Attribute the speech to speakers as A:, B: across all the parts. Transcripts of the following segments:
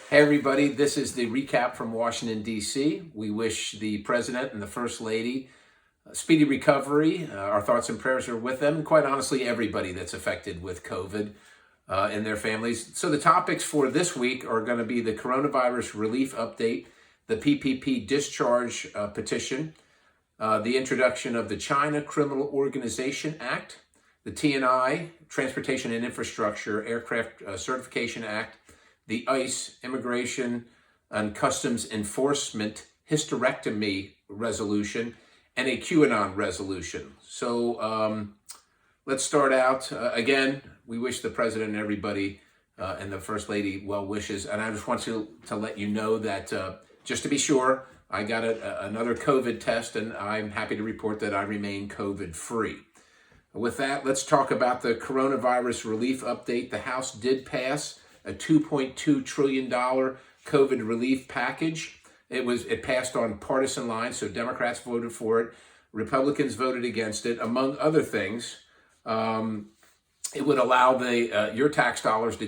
A: Hey, everybody, this is the recap from Washington, D.C. We wish the President and the First Lady a speedy recovery. Our thoughts and prayers are with them, and quite honestly, everybody that's affected with COVID and their families. So, the topics for this week are going to be the coronavirus relief update, the PPP discharge petition, the introduction of the China Criminal Organization Act, the T&I, Transportation and Infrastructure Aircraft Certification Act, the ICE, Immigration and Customs Enforcement Hysterectomy Resolution, and a QAnon resolution. So let's start out. Again, we wish the President and everybody and the First Lady well wishes. And I just want to let you know that just to be sure, I got another COVID test, and I'm happy to report that I remain COVID free. With that, let's talk about the coronavirus relief update. The House did pass a $2.2 trillion COVID relief package. It passed on partisan lines, so Democrats voted for it, Republicans voted against it. Among other things, it would allow your tax dollars to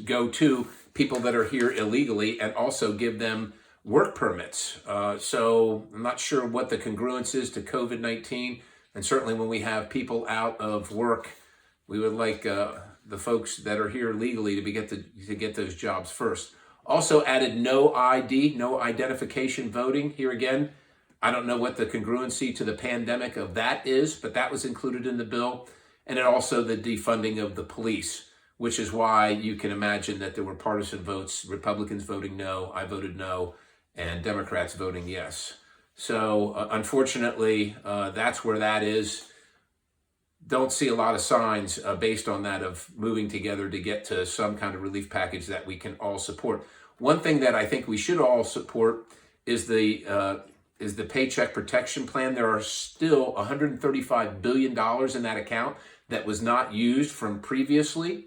A: go to people that are here illegally, and also give them work permits. So I'm not sure what the congruence is to COVID-19, and certainly when we have people out of work, we would like the folks that are here legally to get those jobs first. Also added no ID, no identification voting. Here again, I don't know what the congruency to the pandemic of that is, but that was included in the bill. And then also the defunding of the police, which is why you can imagine that there were partisan votes, Republicans voting no, I voted no, and Democrats voting yes. So unfortunately, that's where that is. Don't see a lot of signs based on that of moving together to get to some kind of relief package that we can all support. One thing that I think we should all support is the Paycheck Protection Plan. There are still $135 billion in that account that was not used from previously.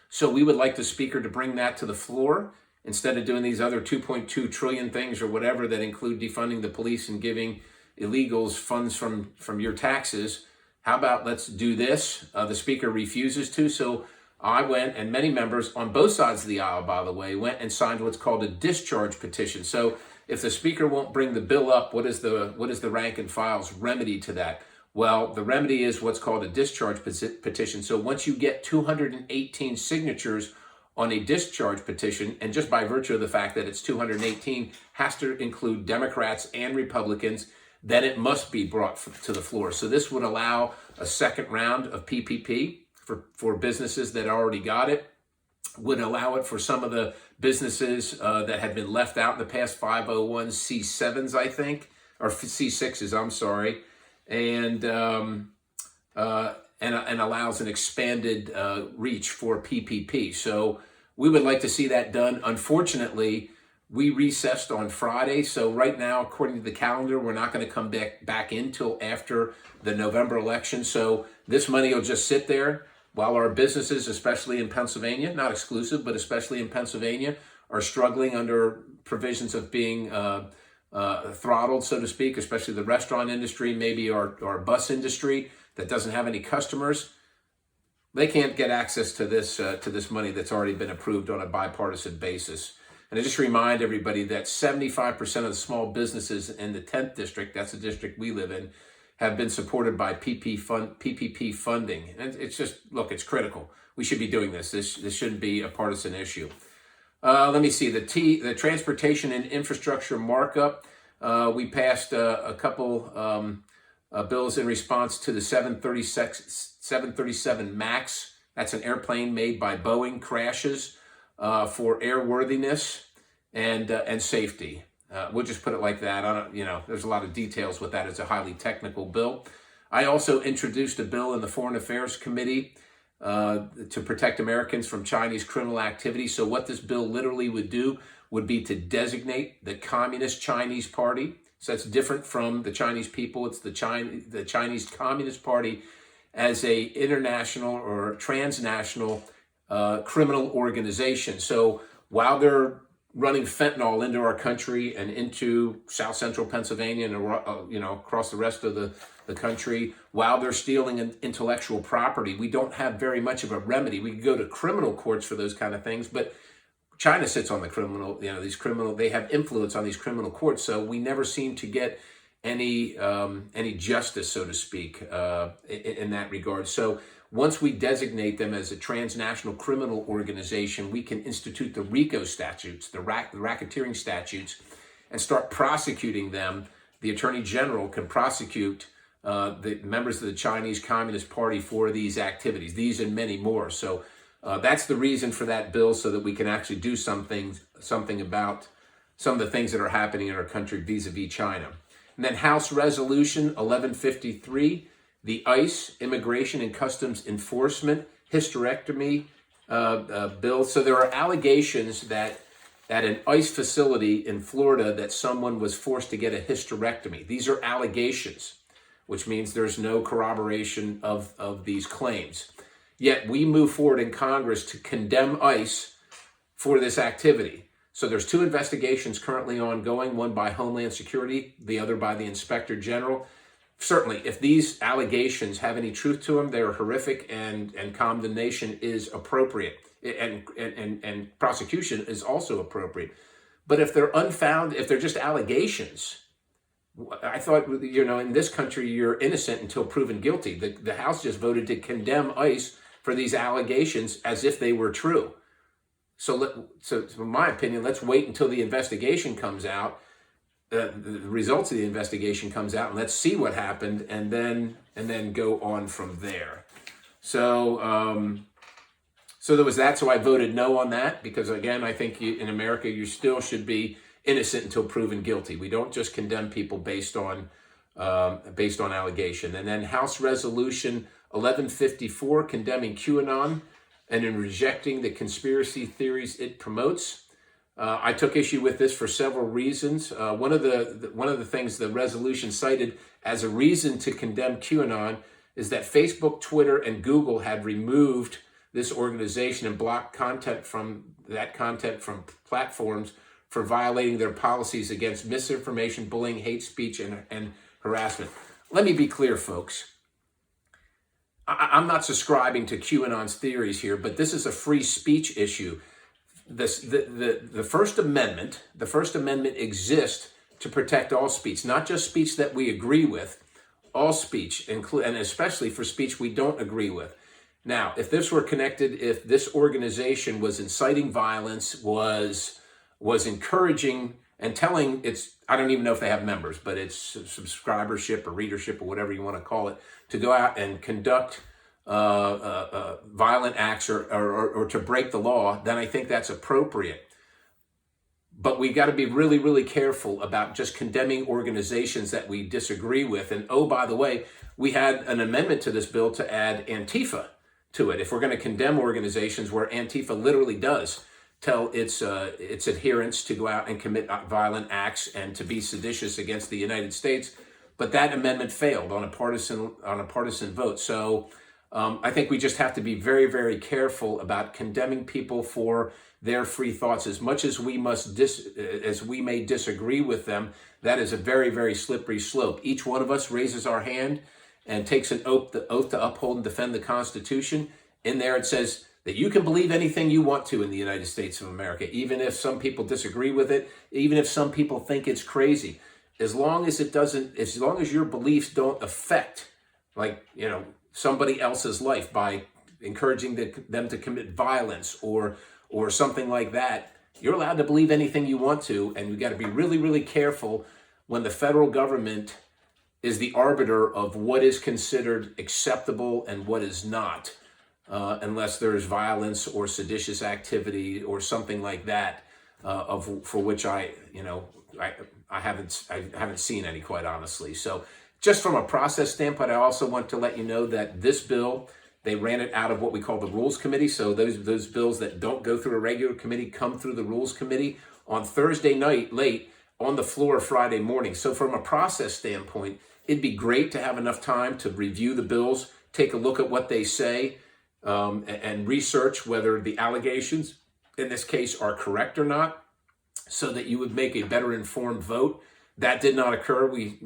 A: So we would like the Speaker to bring that to the floor instead of doing these other 2.2 trillion things or whatever that include defunding the police and giving illegals funds from your taxes. How about let's do this? The Speaker refuses to, so I went, and many members on both sides of the aisle, by the way, went and signed what's called a discharge petition. So if the Speaker won't bring the bill up, what is the rank and file's remedy to that? Well, the remedy is what's called a discharge petition. So once you get 218 signatures on a discharge petition, and just by virtue of the fact that it's 218, has to include Democrats and Republicans, then it must be brought to the floor. So this would allow a second round of PPP for businesses that already got it, would allow it for some of the businesses that had been left out in the past, 501c7s, I think, or C6s, I'm sorry, and allows an expanded reach for PPP. So we would like to see that done. Unfortunately, we recessed on Friday, so right now, according to the calendar, we're not going to come back in till after the November election. So this money will just sit there while our businesses, especially in Pennsylvania, not exclusive, but especially in Pennsylvania, are struggling under provisions of being throttled, so to speak, especially the restaurant industry, maybe our bus industry that doesn't have any customers. They can't get access to this money that's already been approved on a bipartisan basis. And I just remind everybody that 75% of the small businesses in the 10th district, that's the district we live in, have been supported by PPP funding. And it's just, look, it's critical. We should be doing this. This shouldn't be a partisan issue. Let me see, the Transportation and Infrastructure markup. We passed a couple bills in response to the 737 MAX. That's an airplane made by Boeing, crashes for airworthiness and safety. We'll just put it like that. There's a lot of details with that. It's a highly technical bill. I also introduced a bill in the Foreign Affairs Committee to protect Americans from Chinese criminal activity. So what this bill literally would do would be to designate the Communist Chinese Party. So that's different from the Chinese people. It's the Chinese Communist Party as a international or transnational criminal organization. So while they're running fentanyl into our country and into South Central Pennsylvania and across the rest of the country, while they're stealing intellectual property, we don't have very much of a remedy. We could go to criminal courts for those kind of things, but China sits on the criminal, they have influence on these criminal courts. So we never seem to get any justice, so to speak, in that regard. So once we designate them as a transnational criminal organization, we can institute the RICO statutes, the racketeering statutes, and start prosecuting them. The Attorney General can prosecute the members of the Chinese Communist Party for these activities, these and many more. So that's the reason for that bill, so that we can actually do something about some of the things that are happening in our country vis-a-vis China. And then House Resolution 1153, the ICE, Immigration and Customs Enforcement hysterectomy bill. So there are allegations that at an ICE facility in Florida that someone was forced to get a hysterectomy. These are allegations, which means there's no corroboration of these claims. Yet we move forward in Congress to condemn ICE for this activity. So there's 2 investigations currently ongoing, one by Homeland Security, the other by the Inspector General. Certainly, if these allegations have any truth to them, they're horrific, and condemnation is appropriate, and prosecution is also appropriate. But if they're unfounded, if they're just allegations, I thought, in this country, you're innocent until proven guilty. The House just voted to condemn ICE for these allegations as if they were true. So in my opinion, let's wait until the investigation comes out, the results of the investigation comes out, and let's see what happened, and then go on from there. So there was that. So I voted no on that because, again, I think in America you still should be innocent until proven guilty. We don't just condemn people based on allegation. And then House Resolution 1154, condemning QAnon and in rejecting the conspiracy theories it promotes. I took issue with this for several reasons. One of the things the resolution cited as a reason to condemn QAnon is that Facebook, Twitter, and Google had removed this organization and blocked content from platforms for violating their policies against misinformation, bullying, hate speech, and harassment. Let me be clear, folks. I'm not subscribing to QAnon's theories here, but this is a free speech issue. The First Amendment exists to protect all speech, not just speech that we agree with, all speech, and especially for speech we don't agree with. Now, if this were connected, if this organization was inciting violence, was encouraging and telling its, I don't even know if they have members, but it's subscribership or readership or whatever you want to call it, to go out and conduct violent acts or to break the law, then I think that's appropriate. But we got to be really, really careful about just condemning organizations that we disagree with. And oh, by the way, we had an amendment to this bill to add Antifa to it. If we're going to condemn organizations where Antifa literally does tell its adherents to go out and commit violent acts and to be seditious against the United States, but that amendment failed on a partisan vote. So I think we just have to be very, very careful about condemning people for their free thoughts. As much as we may disagree with them, that is a very, very slippery slope. Each one of us raises our hand and takes an oath to uphold and defend the Constitution. In there it says that you can believe anything you want to in the United States of America, even if some people disagree with it, even if some people think it's crazy. As long as your beliefs don't affect, somebody else's life by encouraging them to commit violence or something like that, you're allowed to believe anything you want to, and you got to be really, really careful when the federal government is the arbiter of what is considered acceptable and what is not, unless there is violence or seditious activity or something like that, for which I haven't seen any, quite honestly. So just from a process standpoint, I also want to let you know that this bill, they ran it out of what we call the Rules Committee. So those bills that don't go through a regular committee come through the Rules Committee on Thursday night, late, on the floor Friday morning. So from a process standpoint, it'd be great to have enough time to review the bills, take a look at what they say, and research whether the allegations in this case are correct or not, so that you would make a better informed vote. That did not occur. We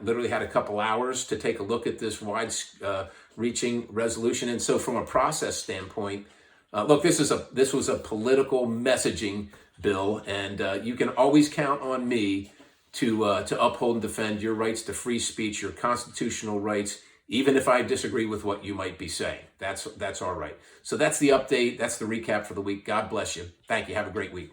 A: literally had a couple hours to take a look at this wide-reaching resolution. And so from a process standpoint, Look, this was a political messaging bill, and you can always count on me to uphold and defend your rights to free speech, your constitutional rights, even if I disagree with what you might be saying. That's all right. So that's the update. That's the recap for the week. God bless you. Thank you. Have a great week.